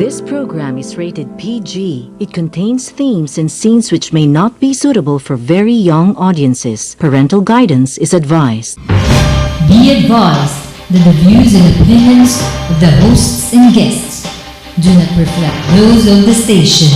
This program is rated PG. It contains themes and scenes which may not be suitable for very young audiences. Parental guidance is advised. Be advised that the views and opinions of the hosts and guests do not reflect those of the station.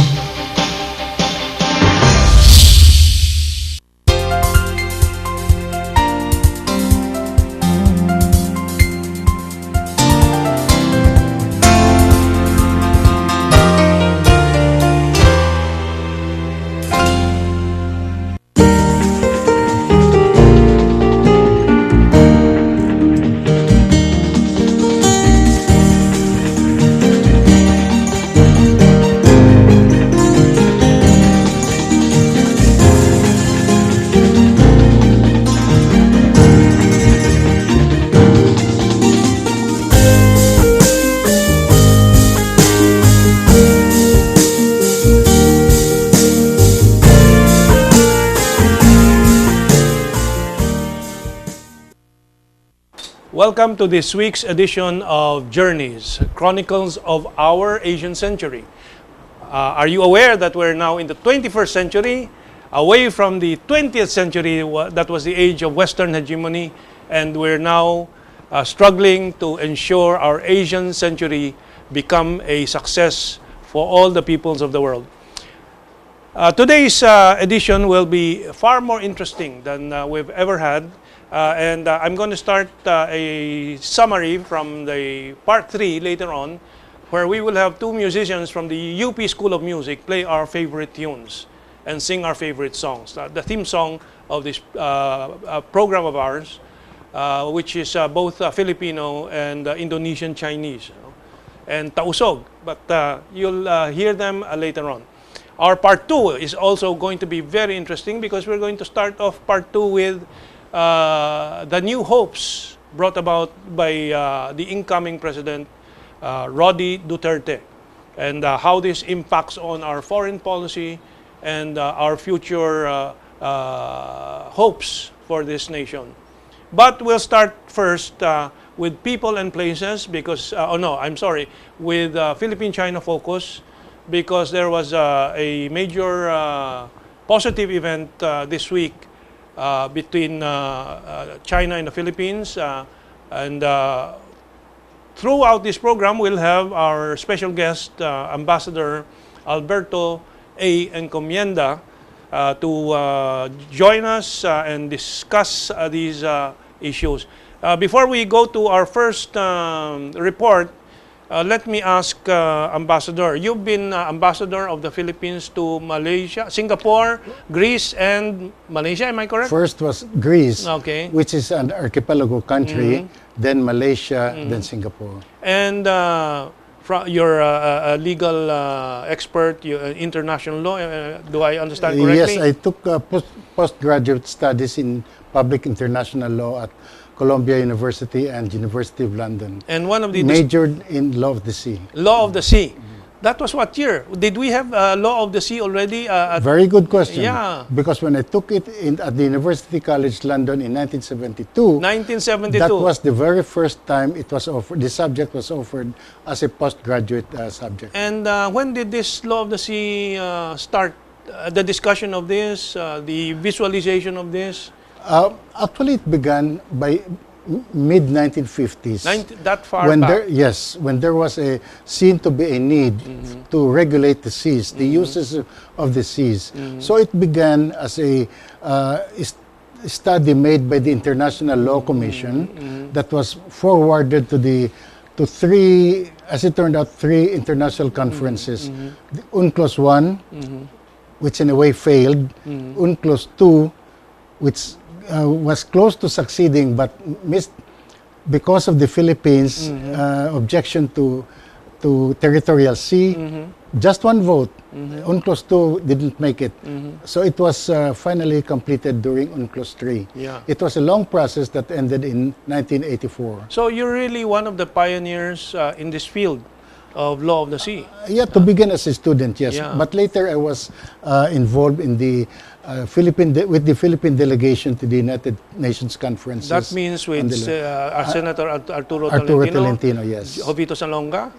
Welcome to this week's edition of Journeys, Chronicles of Our Asian Century. Are you aware that we're now in the 21st century, away from the 20th century, that was the age of Western hegemony, and we're now struggling to ensure our Asian century become a success for all the peoples of the world. Today's edition will be far more interesting than we've ever had. And I'm going to start a summary from the part 3 later on, where we will have two musicians from the UP School of Music play our favorite tunes and sing our favorite songs. The theme song of this program of ours, which is both Filipino and Indonesian Chinese, and tausog, but you'll hear them later on. Our part 2 is also going to be very interesting because we're going to start off part 2 with the new hopes brought about by the incoming President Roddy Duterte, and how this impacts on our foreign policy and our future hopes for this nation. But we'll start first with people and places because, with Philippine-China focus, because there was a major positive event this week between China and the Philippines, and throughout this program we'll have our special guest, Ambassador Alberto A. Encomienda, to join us and discuss these issues. Before we go to our first report, let me ask Ambassador, you've been Ambassador of the Philippines to Malaysia, Singapore, Greece, and Malaysia, am I correct? First was Greece, okay, which is an archipelago country, then Malaysia, then Singapore. And you're a legal expert, international law, do I understand correctly? Yes, I took postgraduate studies in public international law at Columbia University and University of London. And one of the majored in law of the sea. Law of the sea. That was what year? Did we have law of the sea already? Very good question. Yeah. Because when I took it at the University College London in 1972, 1972. that was the very first time it was offered. The subject was offered as a postgraduate subject. And when did this law of the sea start? The discussion of this, the visualization of this? Actually, it began by mid-1950s. That far when back? When there was seen to be a need to regulate the seas, the uses of the seas. So it began as a study made by the International Law Commission that was forwarded to three, as it turned out, three international conferences. The UNCLOS 1, which in a way failed, UNCLOS 2, which was close to succeeding but missed because of the Philippines' objection to territorial sea. Just one vote. UNCLOS 2 didn't make it. So it was finally completed during UNCLOS 3. Yeah. It was a long process that ended in 1984. So you're really one of the pioneers in this field. of Law of the Sea. Yeah, to begin as a student, yes. Yeah. But later I was involved in the with the Philippine delegation to the United Nations conferences. That means with our Senator Arturo Tolentino, yes. Jovito Salonga.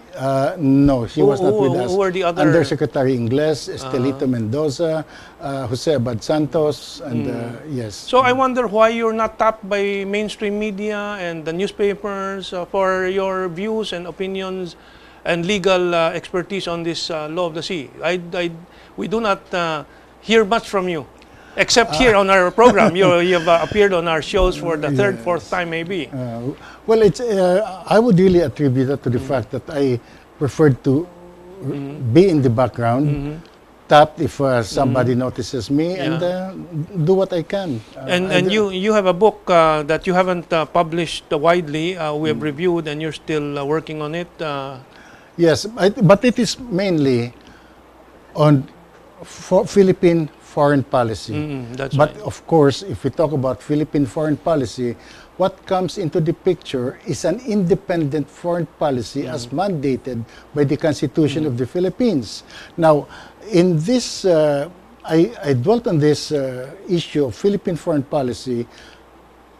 No, he was not with us. Who were the other? Undersecretary Ingles, Estelito Mendoza, Jose Abad Santos, and yes. So I wonder why you're not tapped by mainstream media and the newspapers for your views and opinions and legal expertise on this Law of the Sea. We do not hear much from you. Except here on our program, you have appeared on our shows for the third, fourth time, maybe. Well, it's I would really attribute that to the fact that I preferred to be in the background, tapped if somebody notices me, and do what I can. And you have a book that you haven't published widely. We have reviewed, and you're still working on it. Yes, but it is mainly on Philippine foreign policy. That's but right. of course, if we talk about Philippine foreign policy, what comes into the picture is an independent foreign policy as mandated by the Constitution of the Philippines. Now, in this, I dwelt on this issue of Philippine foreign policy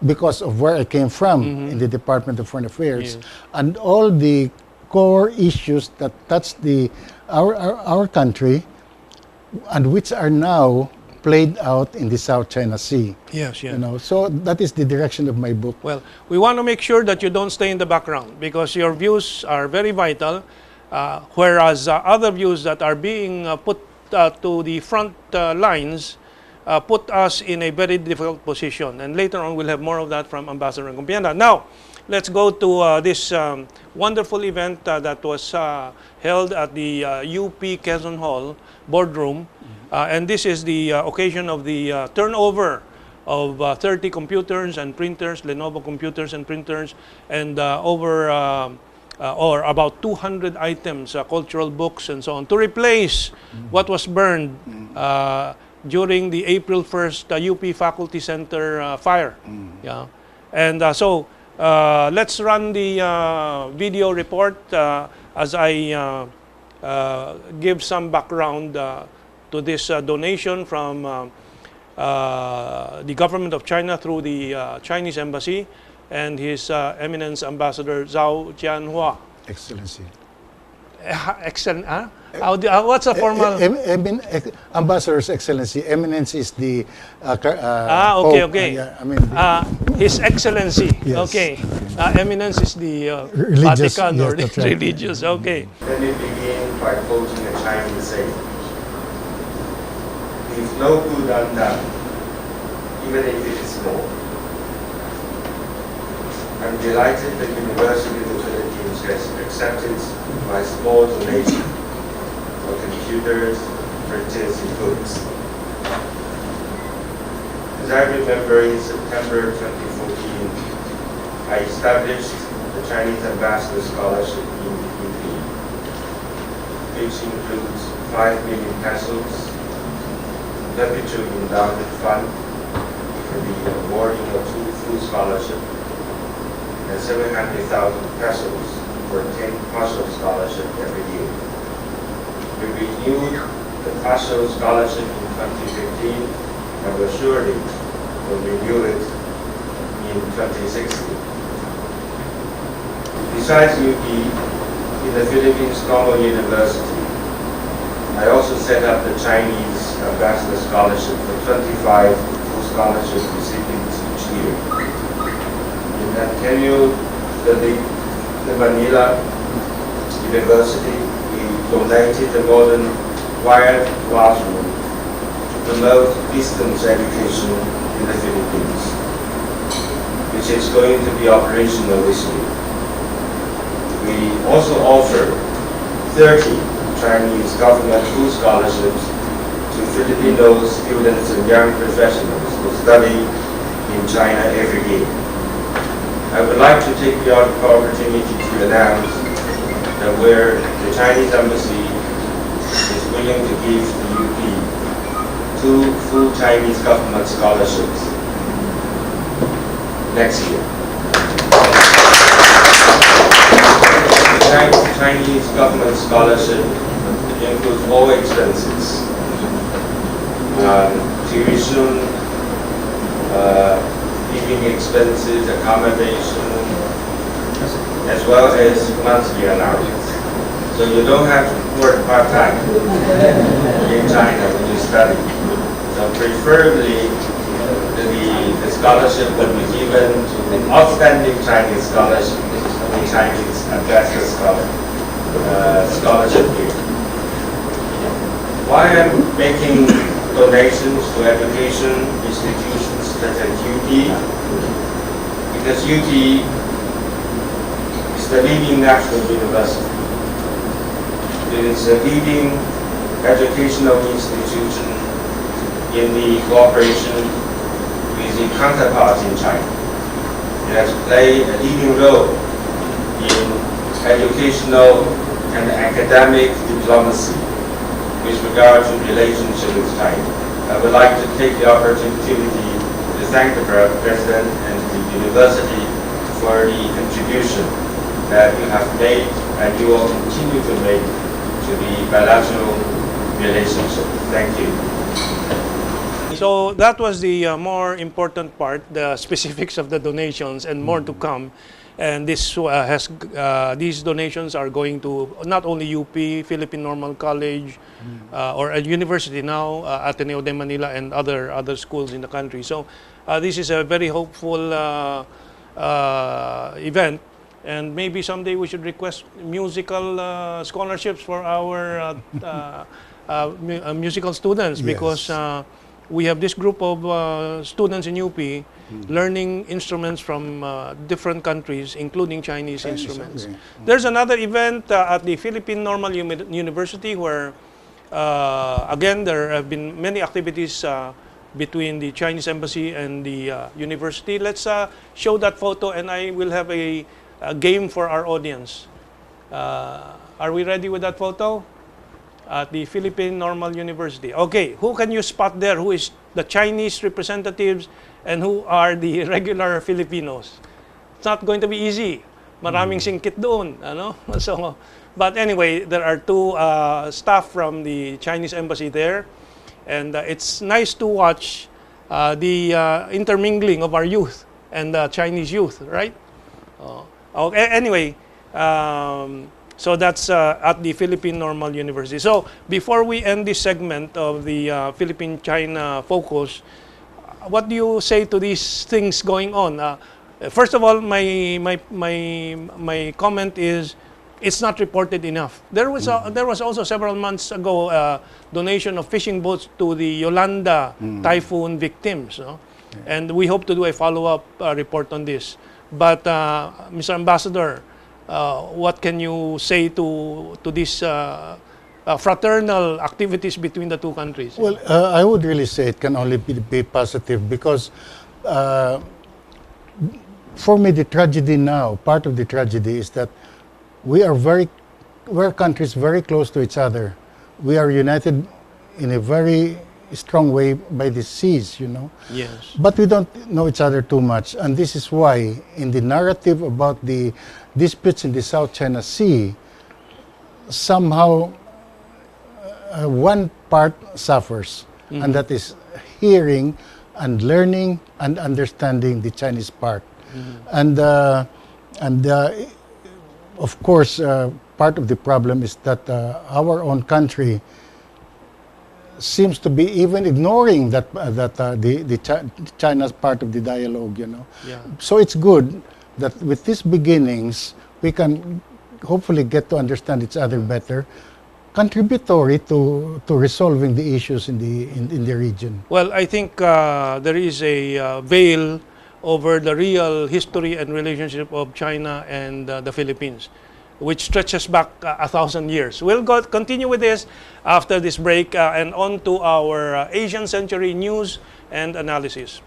because of where I came from in the Department of Foreign Affairs, and all the core issues that touch our country, and which are now played out in the South China Sea. Yes, yes. You know, so that is the direction of my book. Well, we want to make sure that you don't stay in the background because your views are very vital, whereas other views that are being put to the front lines put us in a very difficult position. And later on, we'll have more of that from Ambassador Encomienda. Now, let's go to this wonderful event that was held at the UP Quezon Hall boardroom. And this is the occasion of the turnover of 30 computers and printers, Lenovo computers and printers, and or about 200 items, cultural books and so on, to replace what was burned during the April 1st UP Faculty Center fire. Yeah. And so let's run the video report as I give some background to this donation from the government of China through the Chinese embassy and His Eminence Ambassador Zhao Jianhua. Excellency. Excellent, huh? What's a formal? Ambassador's Excellency. Eminence is the okay, Pope. okay. Yeah, I mean, His Excellency. Yes. Okay. Eminence is the Religious, Vatican yes, or the that's right. religious. Okay. Let me begin by quoting a Chinese saying: "Leave no good undone, even if it is small." I'm delighted that University of the Philippines has accepted my small donation for computers, printers, and books. As I remember, in September 2014, I established the Chinese Ambassador Scholarship in UP, which includes 5 million pesos, perpetual endowment fund for the awarding of 2 full scholarships, and 700,000 pesos for 10 partial scholarship every year. We renewed the partial scholarship in 2015 and will surely will renew it in 2016. Besides UP, in the Philippines Normal University, I also set up the Chinese Ambassador Scholarship for 25 full scholarship recipients each year. In Antonio, the Manila University, we donated a modern wired classroom to promote distance education in the Philippines, which is going to be operational this year. We also offer 30 Chinese government full scholarships to Filipino students and young professionals who study in China every year. I would like to take the opportunity to announce that where the Chinese embassy is willing to give the UP 2 full Chinese government scholarships next year. The Chinese government scholarship includes all expenses, tuition, living expenses, accommodation, as well as monthly allowance. So you don't have to work part-time in China when you study. So preferably, the scholarship would be given to outstanding Chinese scholarship, the Chinese Ambassador scholarship here. Why I'm making donations to education institutions such as UT? Because UT is the leading national university. It is a leading educational institution in the cooperation with the counterparts in China. It has played a leading role in educational and academic diplomacy with regard to relationship with China. I would like to take the opportunity to thank the President and the University for the contribution that you have made and you will continue to make to the bilateral relationship. Thank you. So that was the more important part, the specifics of the donations, and more to come. And this these donations are going to not only UP, Philippine Normal College, or a university now, Ateneo de Manila, and other schools in the country. So this is a very hopeful event, and maybe someday we should request musical scholarships for our musical students, because we have this group of students in UP learning instruments from different countries, including Chinese instruments. Okay. There's another event at the Philippine Normal University where, again, there have been many activities between the Chinese embassy and the university. Let's show that photo, and I will have a game for our audience. Are we ready with that photo? At the Philippine Normal University. Okay, who can you spot there? Who is the Chinese representatives and who are the regular Filipinos? It's not going to be easy. Maraming singkit doon, ano? So, but anyway, there are two staff from the Chinese embassy there, and it's nice to watch the intermingling of our youth and the Chinese youth, right? Okay, anyway. So that's at the Philippine Normal University. So before we end this segment of the Philippine-China focus, what do you say to these things going on? First of all, my comment is it's not reported enough. There was also several months ago donation of fishing boats to the Yolanda typhoon victims, no? And we hope to do a follow-up report on this. But Mr. Ambassador, what can you say to these fraternal activities between the two countries? Well, I would really say it can only be positive, because for me the tragedy now, part of the tragedy is that we're countries very close to each other. We are united in a very strong way by the seas, you know. Yes. But we don't know each other too much, and this is why in the narrative about the disputes in the South China Sea, somehow one part suffers, and that is hearing and learning and understanding the Chinese part. And of course, part of the problem is that our own country seems to be even ignoring that China's part of the dialogue, you know. Yeah. So it's good that with these beginnings, we can hopefully get to understand each other better, contributory to resolving the issues in the region. Well, I think there is a veil over the real history and relationship of China and the Philippines, which stretches back 1,000 years. We'll continue with this after this break and on to our Asian Century news and analysis.